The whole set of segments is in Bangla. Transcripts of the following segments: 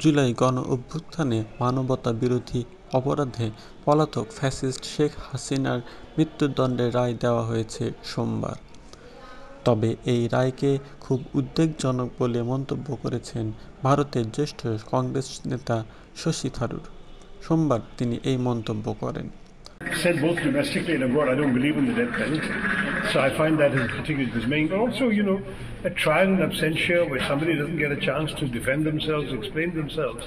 জুলাই গণ-অভ্যুত্থানে মানবতা বিরোধী অপরাধে পলাতক ফ্যাসিস্ট শেখ হাসিনার মৃত্যুদণ্ডের রায় দেওয়া হয়েছে সোমবার। তবে এই রায়কে খুব উদ্বেগজনক বলে মন্তব্য করেছেন ভারতের জ্যেষ্ঠ কংগ্রেস নেতা শশী থারুর। সোমবার তিনি এই মন্তব্য করেন। Said both domestically and abroad, I don't believe in the death penalty. So I find that is particularly dismaying. But also, a trial in absentia where somebody doesn't get a chance to defend themselves, explain themselves,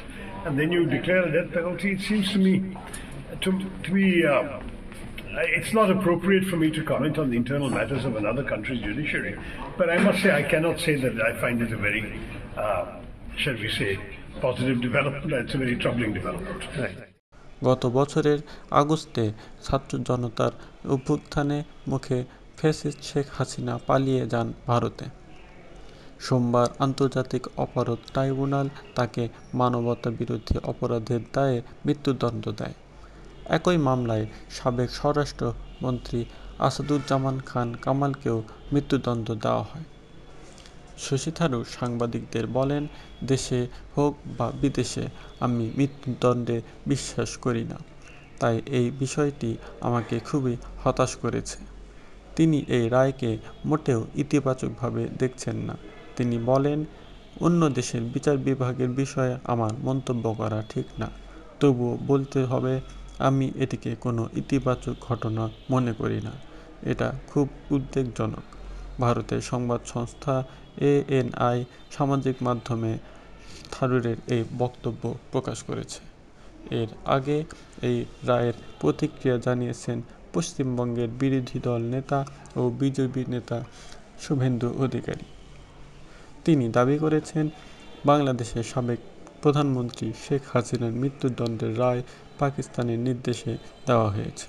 and then you declare a death penalty, it seems to me it's not appropriate for me to comment on the internal matters of another country's judiciary. But I must say, I cannot say that I find it a very, shall we say, positive development. It's a very troubling development. Right. গত বছরের আগস্টে ছাত্র জনতার অভ্যুত্থানে মুখে ফ্যাসিস্ট শেখ হাসিনা পালিয়ে যান ভারতে। সোমবার আন্তর্জাতিক অপরাধ ট্রাইব্যুনাল তাকে মানবতা বিরোধী অপরাধের দায়ে মৃত্যুদণ্ড দেয়। একই মামলায় সাবেক স্বরাষ্ট্রমন্ত্রী আসাদুজ্জামান খান কামালকেও মৃত্যুদণ্ড দেওয়া হয়। শশী থারুর সাংবাদিকদের বলেন, দেশে হোক বা বিদেশে আমি মৃত্যুদণ্ডে বিশ্বাস করি না, তাই এই বিষয়টি আমাকে খুবই হতাশ করেছে। তিনি এই রায়কে মোটেও ইতিবাচকভাবে দেখছেন না। তিনি বলেন, অন্য দেশের বিচার বিভাগের বিষয়ে আমার মন্তব্য করা ঠিক না, তবুও বলতে হবে আমি এটিকে কোনো ইতিবাচক ঘটনা মনে করি না। এটা খুব উদ্বেগজনক। ভারতের সংবাদ সংস্থা ANI সামাজিক মাধ্যমে থারুরের এই বক্তব্য প্রকাশ করেছে। এর আগে এই রায়ের প্রতিক্রিয়া জানিয়েছেন পশ্চিমবঙ্গের বিরোধী দল নেতা ও বিজেপি নেতা শুভেন্দু অধিকারী। তিনি দাবি করেছেন, বাংলাদেশের সাবেক প্রধানমন্ত্রী শেখ হাসিনার মৃত্যুদণ্ডের রায় পাকিস্তানের নির্দেশে দেওয়া হয়েছে।